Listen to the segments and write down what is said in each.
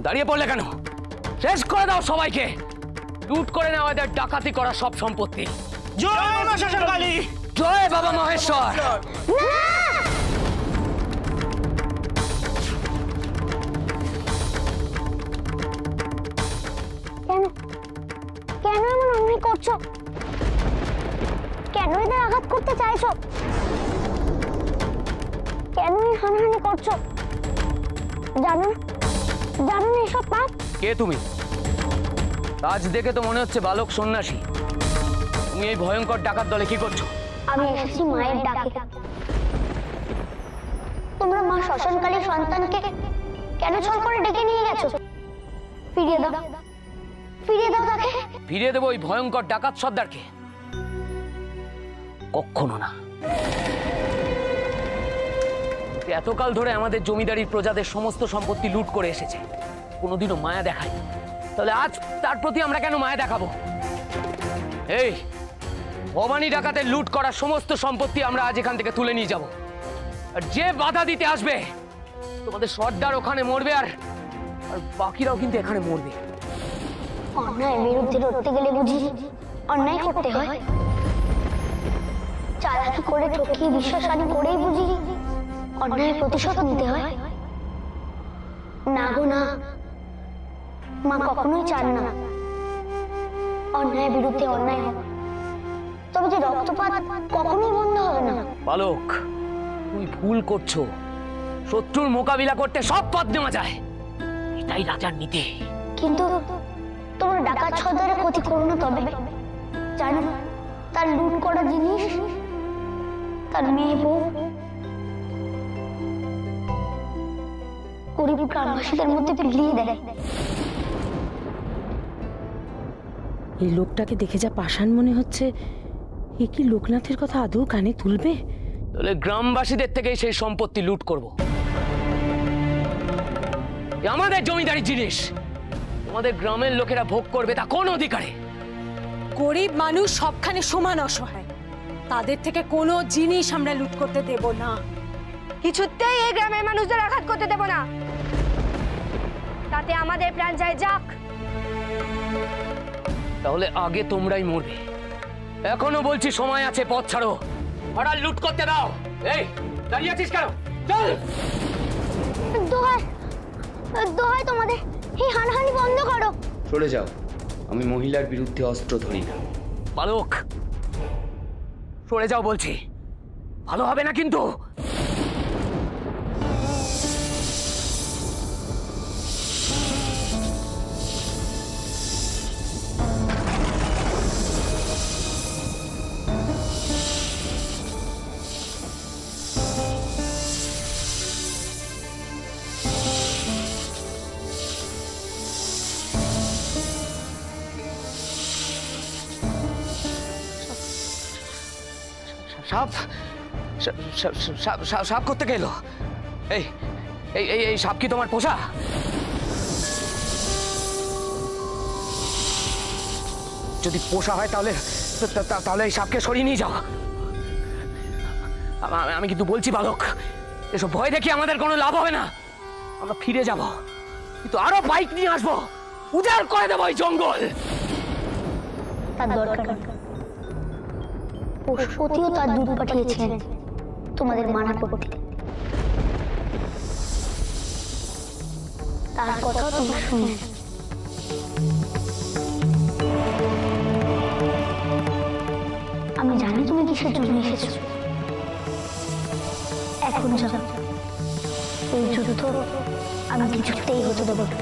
দাঁড়িয়ে পড়লে কেন? শেষ করে দাও সবাইকে, লুট করে নেওয়া এদের ডাকাতি করা সব সম্পত্তি। জয় মা শ্মশানকালী, জয় বাবা মহেশ্বর। কেন কেন এমন অন্যায় করছো? কেন এদের আঘাত করতে চাইছো? কেন এই হানাহানি করছো? জানো না এসব পাপ? কে তুমি? আজ দেখে তো মনে হচ্ছে বালক সন্ন্যাসী। তুমি এই ভয়ঙ্কর ডাকাত দলে কি করছো? আমি এসেছি মায়ের ডাকে। তোমরা মা শ্মশানকালীর সন্তানকে কেন ছল করে ডেকে নিয়ে গেছো? ফিরিয়ে দাও তাকে। ফিরিয়ে দেবো ওই ভয়ঙ্কর ডাকাত সর্দারকে? কখনো না। এতকাল ধরে আমাদের জমিদারির প্রজাদের সমস্ত সম্পত্তি লুট করে এসেছে, কোনোদিনও মায়া দেখায়। তাহলে আজ তার প্রতি আমরা কেন মায়া দেখাবো? এই ভবানী ডাকাতের লুট করা সমস্ত সম্পত্তি আমরা আজ এখান থেকে তুলে নিয়ে যাব। আর যে বাধা দিতে আসবে, তোমাদের সর্দার ওখানে মরবে, আর বাকিরাও কিন্তু এখানে মরবে। অন্যায়ের বিরুদ্ধে লড়তে গেলে বুঝি অন্যায় করতে হয়? চালাকি করে ঠকিয়ে বিশ্বাসহানি করেই বুঝি অন্যায়ের প্রতিশোধ নিতে হয়? না গো না, মা কখনোই চান না অন্যায়ের বিরুদ্ধে অন্যায় হবে। তবে যে রক্তপাত কখনোই বন্ধ হবে না। বালক, তুমি ভুল করছো। শত্রুর মোকাবিলা করতে সব পথ নেওয়া যায়, এটাই রাজার নীতি। কিন্তু তোমরা ডাকাত সর্দারের ক্ষতি করো না। তবে জানো, তার লুট করা জিনিস তার মেয়ে বউ গরিব গ্রামবাসীদের মধ্যে বিলিয়ে দেয়। এই লোকটাকে দেখে যা পাষাণ মনে হচ্ছে, এ কি লোকনাথের কথা আদৌ কানে তুলবে? তাহলে গ্রামবাসীদের থেকেই সেই সম্পত্তি লুট করব। আমাদের জমিদারি জিনিস আমাদের গ্রামের লোকেরা ভোগ করবে, তা কোন অধিকারে? গরিব মানুষ সবখানে সমান অসহায়, তাদের থেকে কোনো জিনিস আমরা লুট করতে দেব না। কিছুতেই এই গ্রামের মানুষদের আঘাত করতে দেব না, তাতে আমাদের প্রাণ যায় যাক। তাহলে আগে তোমরাই মরবে। এখনো বলছি সময় আছে, পথ ছাড়ো, আর লুট করতে দাও। এই দাঁড়িয়ে আছিস কেন? চল। দোহাই তোমাদের, এই হানাহানি বন্ধ করো। চলে যাও, আমি মহিলার বিরুদ্ধে অস্ত্র ধরি না। বালক, সরে যাও বলছি, ভালো হবে না কিন্তু। সাপ সাপ করতে গেল। এই এই এই সাপ কি তোমার পোষা? যদি পোষা হয় তাহলে তাহলে এই সাপকে সরিয়ে নিয়ে যাও। আমি কিন্তু বলছি বালক, এসব ভয় দেখি আমাদের কোনো লাভ হবে না। আমরা ফিরে যাব, কিন্তু আরো বাইক নিয়ে আসবো, উজাড় করে দেবো এই জঙ্গল। তার দরকার পশুপতিও তার দূত পাঠিয়েছেন তোমাদের মানা করতে। তার কথাও তোমরা শুনে। আমি জানি তুমি কিসের জন্য এসেছো। এখন যাও, এই যুদ্ধ আমি কিছুতেই হতে দেবো না।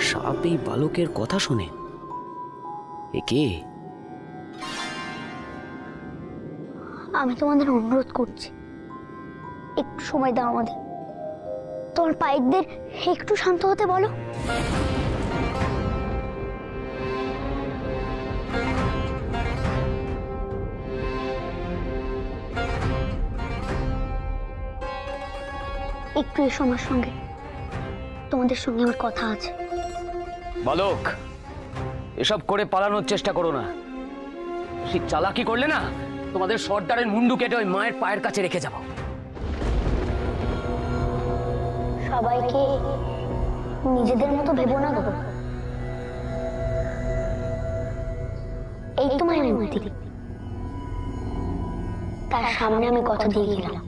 সাপ এই বালকের কথা শোনে? এ কে? আমি তোমাদের অনুরোধ করছি, একটু সময় দাও আমাদের। তোমার পাইকদের একটু শান্ত হতে বলো। একটু এসো আমার সঙ্গে, তোমাদের সঙ্গে আমার কথা আছে। বালক, এসব করে পালানোর চেষ্টা করো না। বেশি চালাকি করলে না তোমাদের সর্দারের মুন্ডু কেটে ওই মায়ের পায়ের কাছে রেখে যাবো। সবাইকে নিজেদের মতো ভেবো না গো। এই তো মায়ের মূর্তি, তার সামনে আমি কথা দিয়ে গেলাম,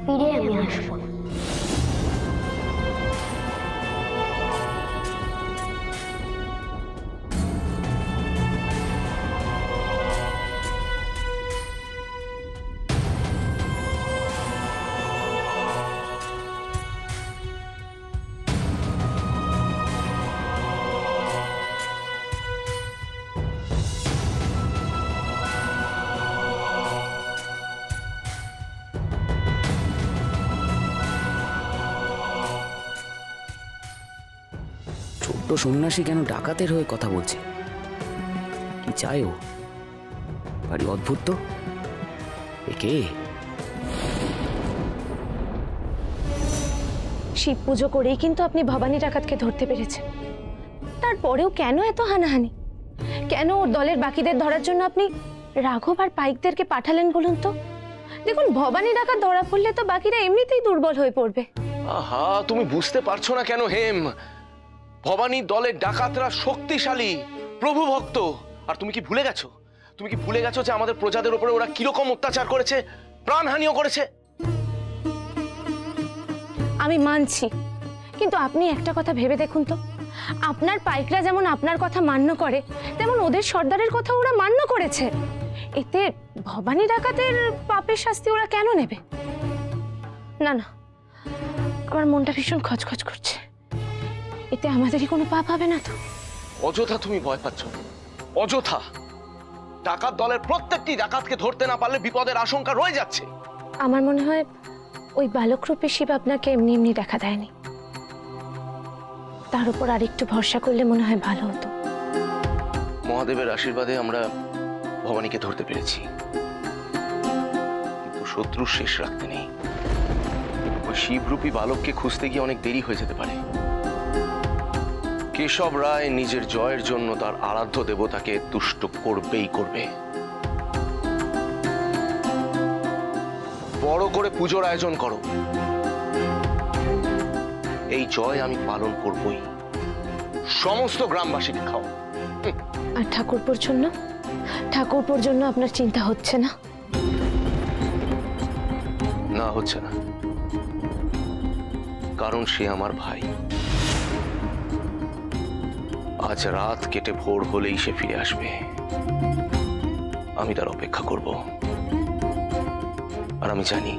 ফিরে আমি আসবো। ছোট্ট সন্ন্যাসী কেন ডাকাতের হয়ে কথা বলছে? কি চায় ও? ভারী অদ্ভুত তো। একে শিব পুজো করেই কিন্তু আপনি ভবানী ডাকাতকে ধরতে পেরেছেন। তারপরেও কেন এত হানাহানি? কেন ওর দলের বাকিদের ধরার জন্য আপনি রাঘব আর পাইকদেরকে পাঠালেন বলুন তো? দেখুন, ভবানী ডাকাত ধরা পড়লে তো বাকিরা এমনিতেই দুর্বল হয়ে পড়বে। আহা, তুমি বুঝতে পারছো না কেন হেম? ভবানী দলের ডাকাতরা শক্তিশালী, প্রভু ভক্ত। আর তুমি কি ভুলে গেছো? তুমি কি ভুলে গেছো যে আমাদের প্রজাদের উপরে ওরা কিরকম অত্যাচার করেছে, প্রাণহানিও করেছে? আমি মানছি, কিন্তু আপনি একটা কথা ভেবে দেখুন তো, আপনার পাইকরা যেমন আপনার কথা মান্য করে, তেমন ওদের সর্দারের কথা ওরা মান্য করেছে। এতে ভবানী ডাকাতের পাপের শাস্তি ওরা কেন নেবে? না না, আমার মনটা ভীষণ খচখচ করছে। এতে আমাদেরই কোনো পাপ হবে না তো? অযথা তুমি ভয় পাচ্ছ, অযথা। ডাকাত দলের প্রত্যেকটি ডাকাতকে ধরতে না পারলে বিপদের আশঙ্কা রয়ে যাচ্ছে। আমার মনে হয় ওই বালকরূপী শিব আপনাকে এমনি এমনি দেখা দেয়নি। তার উপর আরেকটু ভরসা করলে মনে হয় ভালো হতো। মহাদেবের আশীর্বাদে আমরা ভবানীকে ধরতে পেরেছি, কিন্তু শত্রুর শেষ রাখতে নেই। ওই শিবরূপী বালককে খুঁজতে গিয়ে অনেক দেরি হয়ে যেতে পারে। কেশব রায় নিজের জয়ের জন্য তার আরাধ্য দেবতাকে তুষ্ট করবেই করবে। বড় করে পুজোর আয়োজন করো। এই জয় আমি পালন করবই। সমস্ত গ্রামবাসীকে খাও। আর ঠাকুরপুর জন্য? ঠাকুরপুর জন্য আপনার চিন্তা হচ্ছে না? না, হচ্ছে না, কারণ সে আমার ভাই। আজ রাত কেটে ভোর হলেই সে ফিরে আসবে। আমি তার অপেক্ষা করব। আর আমি জানি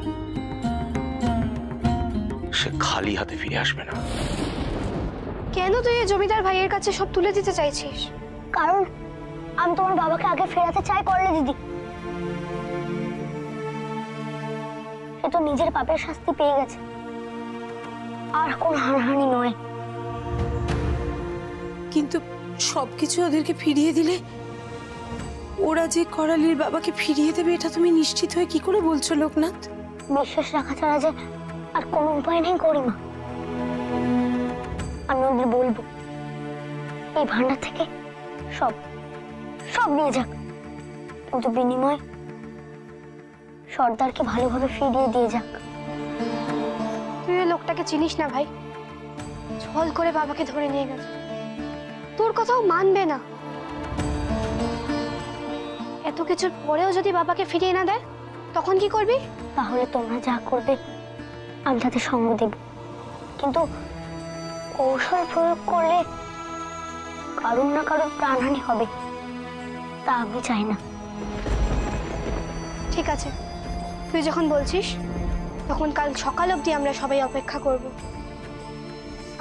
সে খালি হাতে ফিরে আসবে না। কেন তুই এই জমিদার ভাইয়ের কাছে সব তুলে দিতে চাইছিস? কারণ আমি তোমার বাবাকে আগে ফেরাতে চাই করলে দিদি। সে তো নিজের পাপের শাস্তি পেয়ে গেছে, আর কোন হানাহানি নয়। কিন্তু সবকিছু ওদেরকে ফিরিয়ে দিলে ওরা যে করালির বাবাকে ফিরিয়ে দেবে, এটা তুমি নিশ্চিত হয়ে কি করে বলছো লোকনাথ? বিশ্বাস রাখা ছাড়া যে আর কোনো উপায় নেই করিমা। আমি ওদের বলবো এই ভান্ডার থেকে সব সব নিয়ে যাক, কিন্তু বিনিময় সর্দারকে ভালোভাবে ফিরিয়ে দিয়ে যাক। তুই ওই লোকটাকে চিনিস না ভাই? ছল করে বাবাকে ধরে নিয়ে গেছে। তোর কথাও মানবে না। এত কিছুর পরেও যদি বাবাকে ফিরিয়ে না দেয়, তখন কি করবি? তাহলে তোমরা যা করবে আমি তাতে সঙ্গ দেব, কিন্তু কৌশল প্রয়োগ করলে কারুর না কারুর প্রাণহানি হবে, তা আমি চাই না। ঠিক আছে, তুই যখন বলছিস, তখন কাল সকাল অবধি আমরা সবাই অপেক্ষা করব।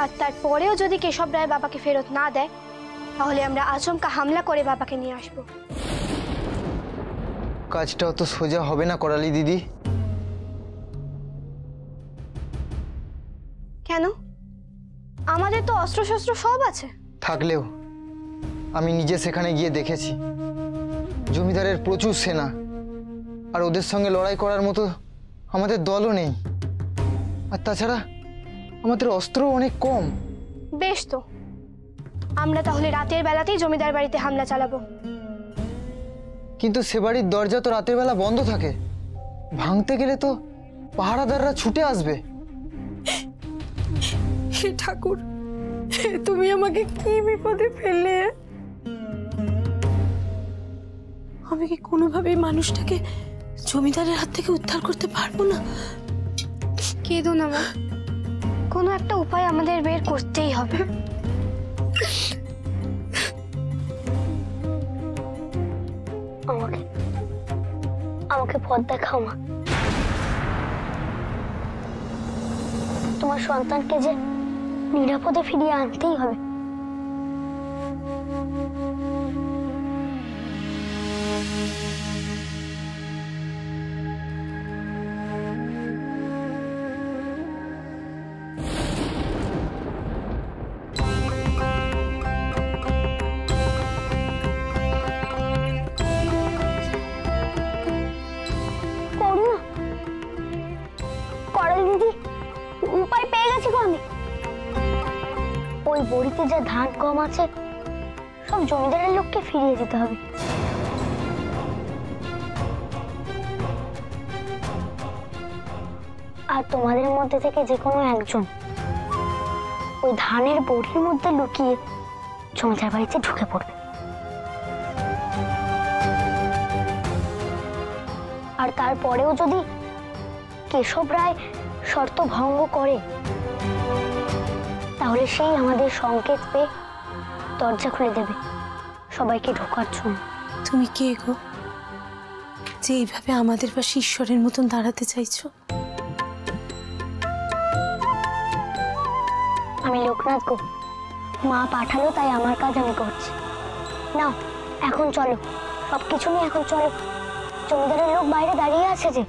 আর তারপরেও যদি কেশব রায় বাবাকে ফেরত না দেয়, তাহলে আমরা আচমকা হামলা করে বাবাকে নিয়ে আসব। কাজটা অত সোজা হবে না করালি দিদি। কেন? আমাদের তো অস্ত্রশস্ত্র সব আছে। থাকলেও আমি নিজে সেখানে গিয়ে দেখেছি জমিদারের প্রচুর সেনা, আর ওদের সঙ্গে লড়াই করার মতো আমাদের দলও নেই, আর তাছাড়া আমাদের অস্ত্রও অনেক কম। বেশ তো, আমরা তাহলে রাতের বেলাতেই জমিদার বাড়িতে হামলা চালাবো। কিন্তু সে বাড়ির দরজা তো রাতের বেলা বন্ধ থাকে, ভাঙতে গেলে তো পাহারাদাররা ছুটে আসবে। হে ঠাকুর, তুমি আমাকে কি বিপদে ফেললে। আমি কি কোনোভাবে মানুষটাকে জমিদারের হাত থেকে উদ্ধার করতে পারবো না? কেঁদো না মা, কোনো একটা উপায় আমাদের বের করতেই হবে। আমাকে আমাকে পথ দেখাও মা। তোমার সন্তানকে যে নিরাপদে ফিরিয়ে আনতেই হবে। উপায় পেয়ে গেছি গো আমি। ওই বড়িতে যা ধান কম আছে সব জমিদারের লোককে ফিরিয়ে দিতে হবে। আর তোমাদের মধ্যে থেকে যে কোনো একজন ওই ধানের বড়ির মধ্যে লুকিয়ে জমিদার বাড়িতে ঢুকে পড়বে। আর তারপরেও যদি কেশব রায় শর্ত ভঙ্গ করে তাহলে সেই আমাদের সংকেত পেয়ে দরজা খুলে দেবে সবাইকে ঢোকার জন্য। তুমি কে গো, যে এইভাবে আমাদের পাশে ঈশ্বরের মতন দাঁড়াতে চাইছো? আমি লোকনাথ গো, মা পাঠালো তাই আমার কাজ আমি করছি। নাও এখন চলো, সবকিছু নিয়ে এখন চলো। জমিদারের লোক বাইরে দাঁড়িয়ে আছে যে।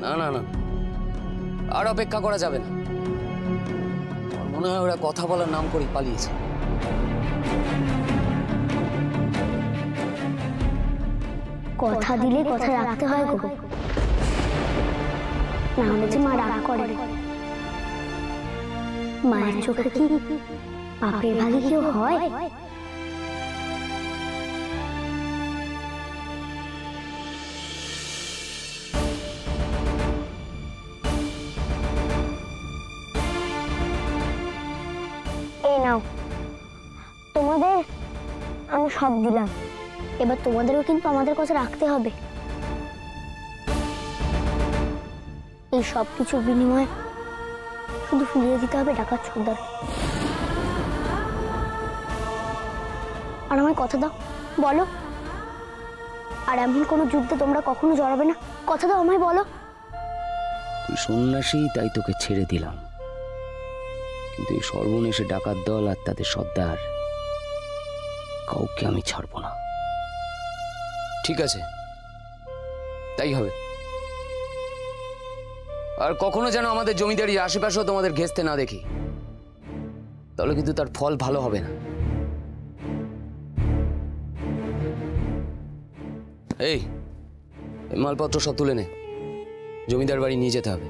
না না না, আর অপেক্ষা করা যাবে না। আমার মনে হয় ওরা কথা বলার নাম করে পালিয়েছে। কথা দিলে কথা রাখতে হয় গো, না হলে যে মা রাগ করে। মায়ের চোখে কি পাপের ভাগে কেউ হয়? এই নাও, তোমাদের আমি সব দিলাম, এবার তোমাদেরও কিন্তু আমাদের কথা রাখতে হবে। এই সব কিছুর বিনিময়ে শুধু ফিরিয়ে দিতে হবে ডাকাত সর্দার। আর আমায় কথা দাও, বলো। আর এমন কোনো যুদ্ধে তোমরা কখনো জড়াবে না, কথা দাও আমায়, বলো। তুই সন্ন্যাসী তাই তোকে ছেড়ে দিলাম, কিন্তু এই সর্বনেশে ডাকাত দল আর তাদের সর্দার কাউকে আমি ছাড়বো না। ঠিক আছে, তাই হবে। আর কখনো যেন আমাদের জমিদারির আশেপাশেও তোমাদের ঘেঁষতে না দেখি, তাহলে কিন্তু তার ফল ভালো হবে না। এই মালপত্র সব তুলে নে, জমিদার বাড়ি নিয়ে যেতে হবে।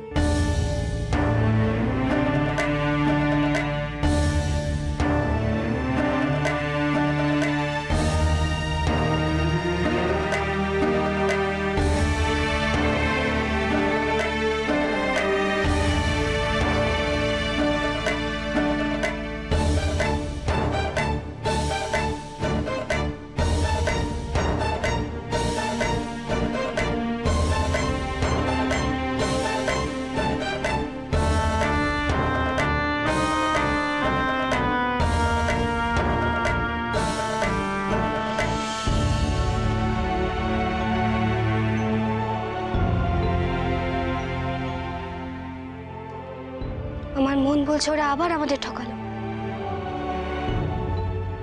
আমার মন বলছে ওরা আবার আমাদের ঠকালো।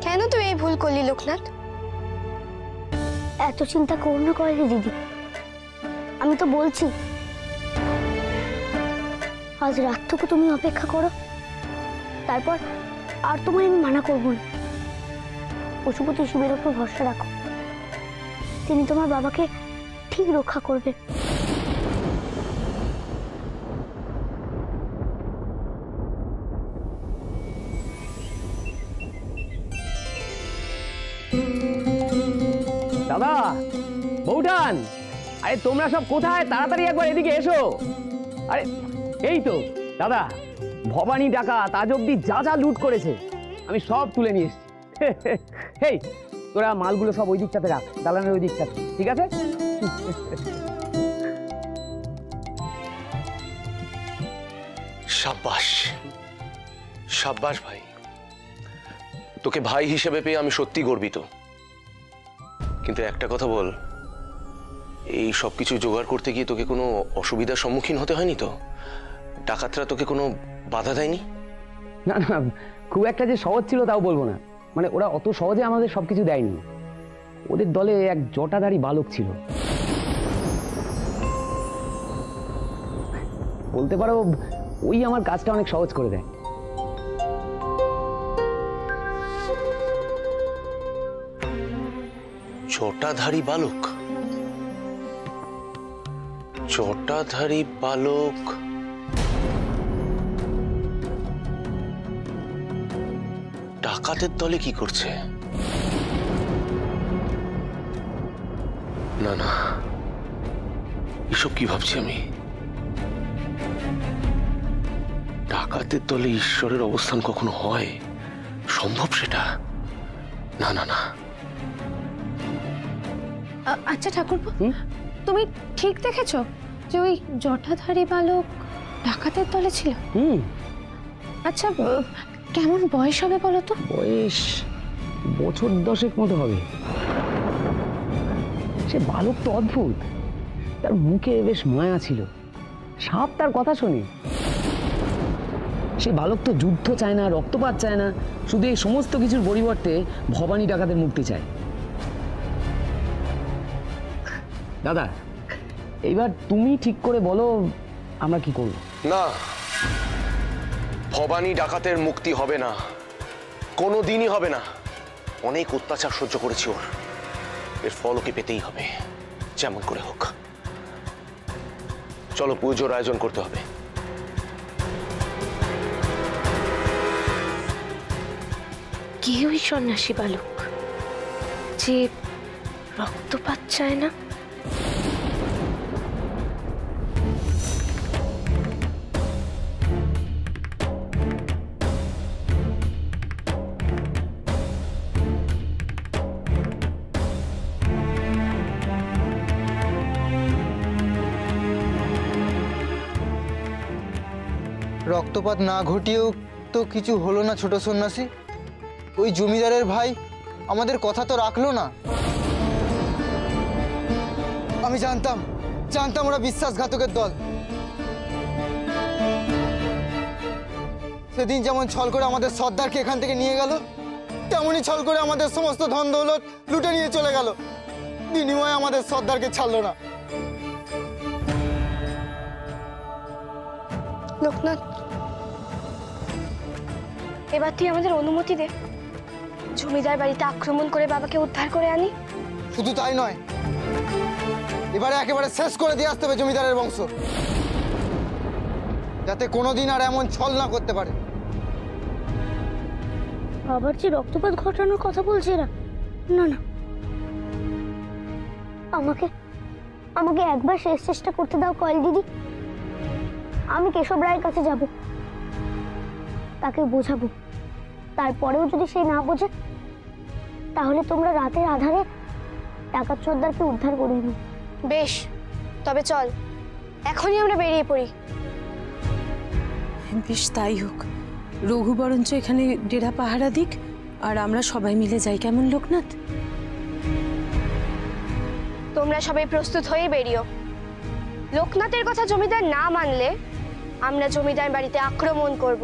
কেন তুই এই ভুল করলি লোকনাথ? এত চিন্তা করো না করে দিদি, আমি তো বলছি আজ রাতটুকু তুমি অপেক্ষা করো, তারপর আর তোমায় আমি মানা করবো না। পশুপতি শিবের উপর ভরসা রাখো, তিনি তোমার বাবাকে ঠিক রক্ষা করবে। দাদা, বৌঠান, আরে তোমরা সব কোথায়? তাড়াতাড়ি একবার এদিকে এসো। আরে এই তো দাদা, ভবানী ডাকাত আজ অব্দি যা যা লুট করেছে আমি সব তুলে নিয়ে এসেছি। হেই, তোরা মালগুলো সব ওই দিকটাতে রাখ, দালানের ওই দিকটাতে, ঠিক আছে? সাব্বাস, সাব্বাস ভাই, তোকে ভাই হিসেবে পেয়ে আমি সত্যি গর্বিত। কিন্তু একটা কথা বল, এই সব কিছু জোগাড় করতে গিয়ে তোকে কোনো অসুবিধার সম্মুখীন হতে হয়নি তো? ডাকাতরা তোকে কোনো বাধা দেয়নি? না না, খুব একটা যে সহজ ছিল তাও বলবো না। মানে ওরা অত সহজে আমাদের সবকিছু দেয়নি। ওদের দলে এক জটাধারী বালক ছিল, বলতে পারো ওই আমার কাজটা অনেক সহজ করে দেয়। জটাধারী বালক? জটাধারী বালক ডাকাতের দলে কি করছে? না না, এসব কি ভাবছি আমি? ডাকাতের দলে ঈশ্বরের অবস্থান কখনো হয়? সম্ভব সেটা? না না না। আচ্ছা ঠাকুরপো, তুমি ঠিক দেখেছো যে ওই জটাধারী বালক ডাকাতের দলে ছিল? আচ্ছা, কেমন বয়স হবে বলো তো? বয়স বছর 10 মতো হবে। সে বালক তো অদ্ভুত, তার মুখে বেশ মায়া ছিল, সাপ তার কথা শোনে। সে বালক তো যুদ্ধ চায় না, রক্তপাত চায় না, শুধু এই সমস্ত কিছুর পরিবর্তে ভবানী ডাকাতের মুক্তি চায়। দাদা, এইবার তুমি ঠিক করে বলো আমরা কি করব? না, ভবানী ডাকাতের মুক্তি হবে না, কোনো দিনই হবে না। অনেক অত্যাচার সহ্য করেছি ওর, এর ফল ওকে পেতেই হবে, যেমন করে হোক। চলো, পুজোর আয়োজন করতে হবে। কে ওই সন্ন্যাসী বালক যে রক্তপাত চায় না? রক্তপাত না ঘটিয়েও তো কিছু হলো না ছোট সন্ন্যাসী। ওই জমিদারের ভাই আমাদের কথা তো রাখলো না। আমি জানতাম ওরা বিশ্বাসঘাতকের দল। সেদিন যেমন ছল করে আমাদের সর্দারকে এখান থেকে নিয়ে গেল, তেমনই ছল করে আমাদের সমস্ত ধন দৌলত লুটে নিয়ে চলে গেল। বিনিময়ে আমাদের সর্দারকে ছাড়লো না। লোকনাথ, এবার তুই আমাদের অনুমতি দে, জমিদার বাড়িতে আক্রমণ করে বাবাকে উদ্ধার করে আনি। শুধু তাই নয়, এবারে একেবারে শেষ করে দিয়ে আসতে হবে জমিদারের বংশ, যাতে কোনোদিন আর এমন ছল না করতে পারে। বাবার যে রক্তপাত ঘটানোর কথা বলছে এরা, না না, আমাকে একবার শেষ চেষ্টা করতে দাও কয়েল দিদি। আমি কেশব রায়ের কাছে যাব, তাকে বোঝাবো। তারপরেও যদি সে না বোঝে, তাহলে তোমরা রাতের আধারে ডাকাত সর্দারকে উদ্ধার করে এনো। বেশ, তবে চল, এখনই আমরা বেরিয়ে পড়ি। বেশ, তাই হোক। রঘু বরঞ্চ এখানে ডেরা পাহারা দিক, আর আমরা সবাই মিলে যাই, কেমন লোকনাথ? তোমরা সবাই প্রস্তুত হয়ে বেরিও। লোকনাথের কথা জমিদার না মানলে আমরা জমিদার বাড়িতে আক্রমণ করব।